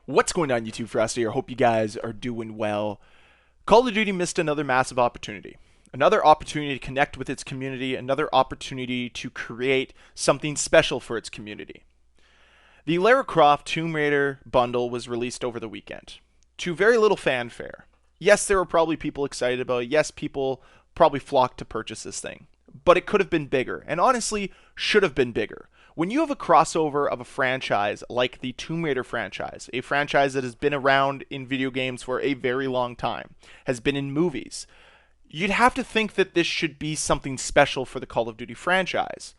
What's going on, YouTube? Ferocity. I hope you guys are doing well. Call of Duty missed another massive opportunity. Another opportunity to connect with its community, another opportunity to create something special for its community. The Lara Croft Tomb Raider bundle was released over the weekend, to very little fanfare. Yes, there were probably people excited about it. Yes, people probably flocked to purchase this thing. But it could have been bigger, and honestly, should have been bigger. When you have a crossover of a franchise like the Tomb Raider franchise, a franchise that has been around in video games for a very long time, has been in movies, you'd have to think that this should be something special for the Call of Duty franchise.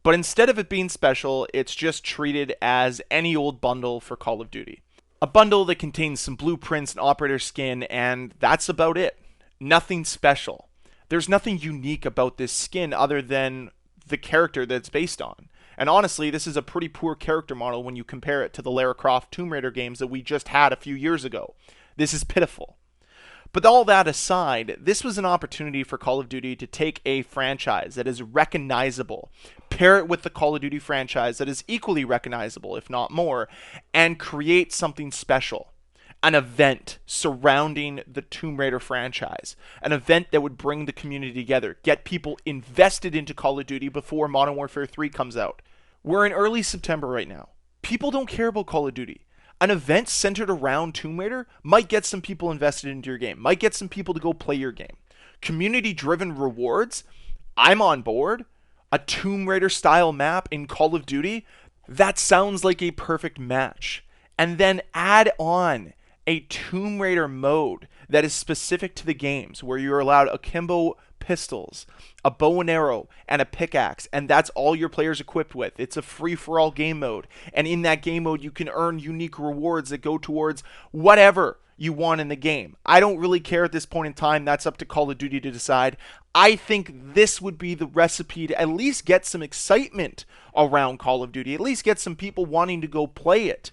But instead of it being special, it's just treated as any old bundle for Call of Duty. A bundle that contains some blueprints and operator skin, and that's about it. Nothing special. There's nothing unique about this skin other than the character that it's based on. And honestly, this is a pretty poor character model when you compare it to the Lara Croft Tomb Raider games that we just had a few years ago. This is pitiful. But all that aside, this was an opportunity for Call of Duty to take a franchise that is recognizable, pair it with the Call of Duty franchise that is equally recognizable, if not more, and create something special. An event surrounding the Tomb Raider franchise. An event that would bring the community together, get people invested into Call of Duty before Modern Warfare 3 comes out. We're in early September right now. People don't care about Call of Duty. An event centered around Tomb Raider might get some people invested into your game, might get some people to go play your game. Community-driven rewards, I'm on board. A Tomb Raider style map in Call of Duty, that sounds like a perfect match. And then add on a Tomb Raider mode that is specific to the games, where you're allowed akimbo pistols, a bow and arrow, and a pickaxe, and that's all your players equipped with. It's a free-for-all game mode, and in that game mode you can earn unique rewards that go towards whatever you want in the game. I don't really care at this point in time. That's up to Call of Duty to decide. I think this would be the recipe to at least get some excitement around Call of Duty, at least get some people wanting to go play it.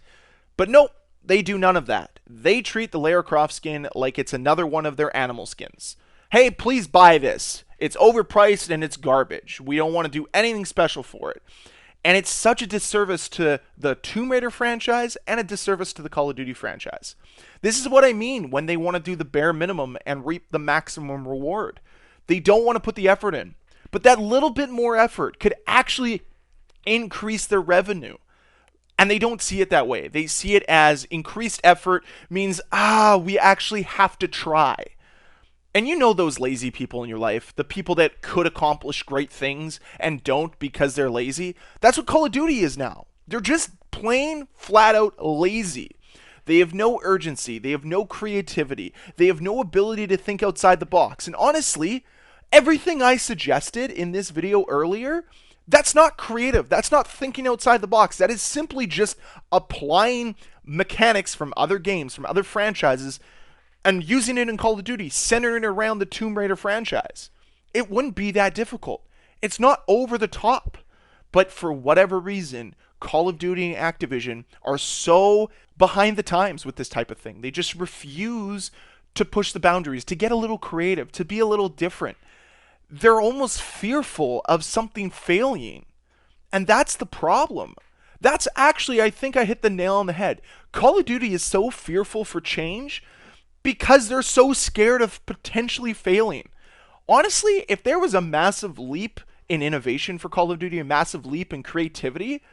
But nope. They do none of that. They treat the Lara Croft skin like it's another one of their animal skins. Hey, please buy this. It's overpriced and it's garbage. We don't want to do anything special for it. And it's such a disservice to the Tomb Raider franchise and a disservice to the Call of Duty franchise. This is what I mean when they want to do the bare minimum and reap the maximum reward. They don't want to put the effort in. But that little bit more effort could actually increase their revenue. And they don't see it that way. They see it as increased effort means, we actually have to try. And you know those lazy people in your life, the people that could accomplish great things and don't because they're lazy. That's what Call of Duty is now. They're just plain, flat out lazy. They have no urgency. They have no creativity. They have no ability to think outside the box. And honestly, everything I suggested in this video earlier, that's not creative. That's not thinking outside the box. That is simply just applying mechanics from other games, from other franchises, and using it in Call of Duty, centering around the Tomb Raider franchise. It wouldn't be that difficult. It's not over the top. But for whatever reason, Call of Duty and Activision are so behind the times with this type of thing. They just refuse to push the boundaries, to get a little creative, to be a little different. They're almost fearful of something failing. And that's the problem. That's actually, I think I hit the nail on the head. Call of Duty is so fearful for change because they're so scared of potentially failing. Honestly, if there was a massive leap in innovation for Call of Duty, a massive leap in creativity,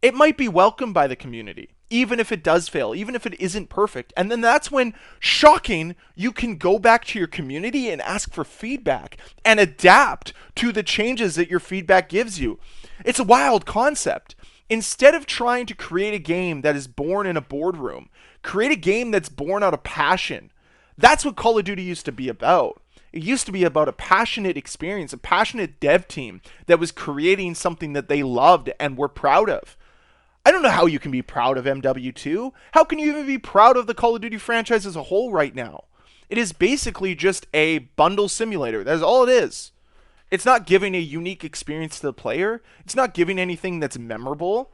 it might be welcomed by the community, even if it does fail, even if it isn't perfect. And then that's when, shocking, you can go back to your community and ask for feedback and adapt to the changes that your feedback gives you. It's a wild concept. Instead of trying to create a game that is born in a boardroom, create a game that's born out of passion. That's what Call of Duty used to be about. It used to be about a passionate experience, a passionate dev team that was creating something that they loved and were proud of. I don't know how you can be proud of MW2. How can you even be proud of the Call of Duty franchise as a whole right now? It is basically just a bundle simulator. That's all it is. It's not giving a unique experience to the player. It's not giving anything that's memorable.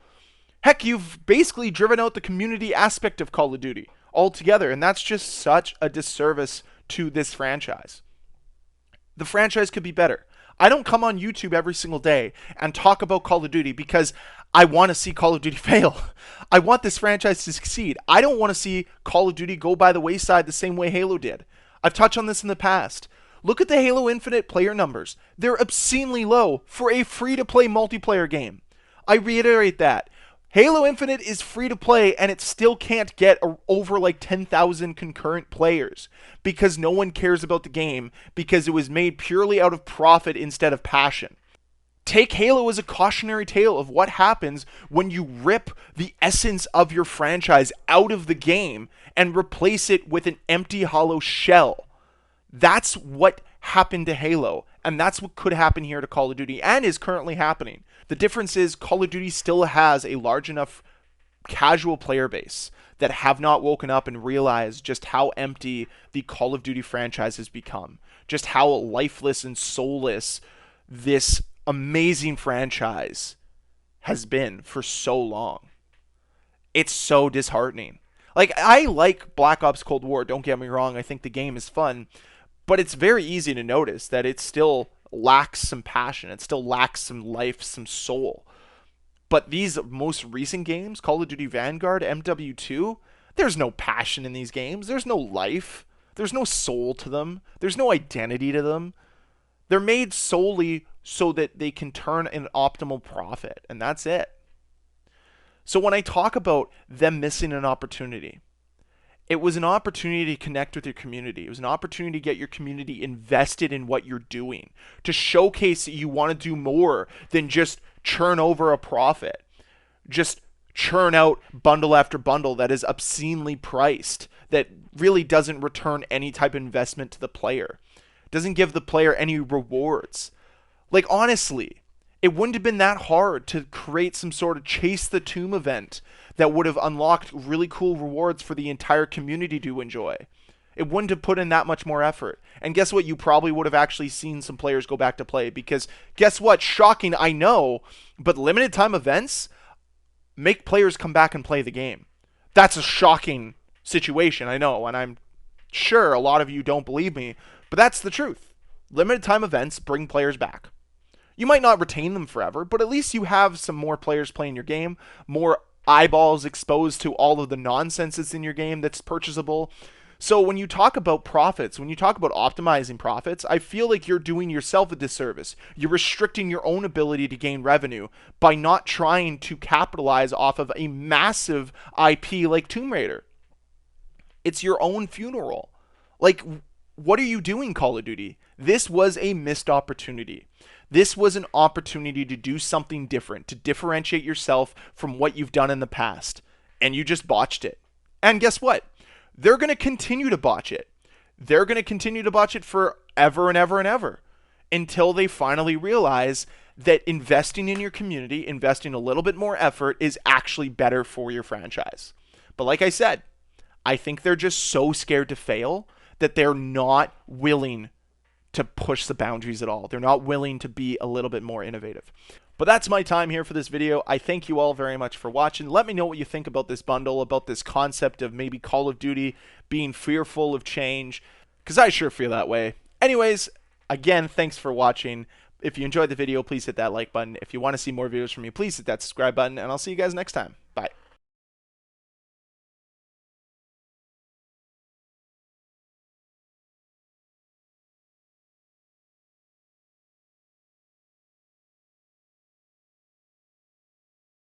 Heck, you've basically driven out the community aspect of Call of Duty altogether, and that's just such a disservice to this franchise. The franchise could be better. I don't come on YouTube every single day and talk about Call of Duty because I want to see Call of Duty fail. I want this franchise to succeed. I don't want to see Call of Duty go by the wayside the same way Halo did. I've touched on this in the past. Look at the Halo Infinite player numbers. They're obscenely low for a free-to-play multiplayer game. I reiterate that. Halo Infinite is free to play and it still can't get over like 10,000 concurrent players because no one cares about the game because it was made purely out of profit instead of passion. Take Halo as a cautionary tale of what happens when you rip the essence of your franchise out of the game and replace it with an empty, hollow shell. That's what happened to Halo, and that's what could happen here to Call of Duty and is currently happening. The difference is Call of Duty still has a large enough casual player base that have not woken up and realized just how empty the Call of Duty franchise has become, just how lifeless and soulless this amazing franchise has been for so long. It's so disheartening. Like, I like Black Ops Cold War, don't get me wrong, I think the game is fun, but it's very easy to notice that it still lacks some passion, it still lacks some life, some soul. But these most recent games, Call of Duty Vanguard, MW2, there's no passion in these games, there's no life, there's no soul to them, there's no identity to them. They're made solely so that they can turn an optimal profit, and that's it. So when I talk about them missing an opportunity, it was an opportunity to connect with your community. It was an opportunity to get your community invested in what you're doing, to showcase that you want to do more than just churn over a profit, just churn out bundle after bundle that is obscenely priced, that really doesn't return any type of investment to the player, doesn't give the player any rewards. Like, honestly, it wouldn't have been that hard to create some sort of Chase the Tomb event that would have unlocked really cool rewards for the entire community to enjoy. It wouldn't have put in that much more effort. And guess what? You probably would have actually seen some players go back to play because guess what? Shocking, I know, but limited time events make players come back and play the game. That's a shocking situation, I know, and I'm sure a lot of you don't believe me, but that's the truth. Limited time events bring players back. You might not retain them forever, but at least you have some more players playing your game, more eyeballs exposed to all of the nonsense that's in your game that's purchasable. So when you talk about profits, when you talk about optimizing profits, I feel like you're doing yourself a disservice. You're restricting your own ability to gain revenue by not trying to capitalize off of a massive IP like Tomb Raider. It's your own funeral. Like, what are you doing, Call of Duty? This was a missed opportunity. This was an opportunity to do something different, to differentiate yourself from what you've done in the past. And you just botched it. And guess what? They're going to continue to botch it. They're going to continue to botch it forever and ever and ever until they finally realize that investing in your community, investing a little bit more effort is actually better for your franchise. But like I said, I think they're just so scared to fail that they're not willing to push the boundaries at all. They're not willing to be a little bit more innovative. But that's my time here for this video. I thank you all very much for watching. Let me know what you think about this bundle, about this concept of maybe Call of Duty being fearful of change, because I sure feel that way. Anyways, again, thanks for watching. If you enjoyed the video, please hit that like button. If you want to see more videos from me, please hit that subscribe button, and I'll see you guys next time.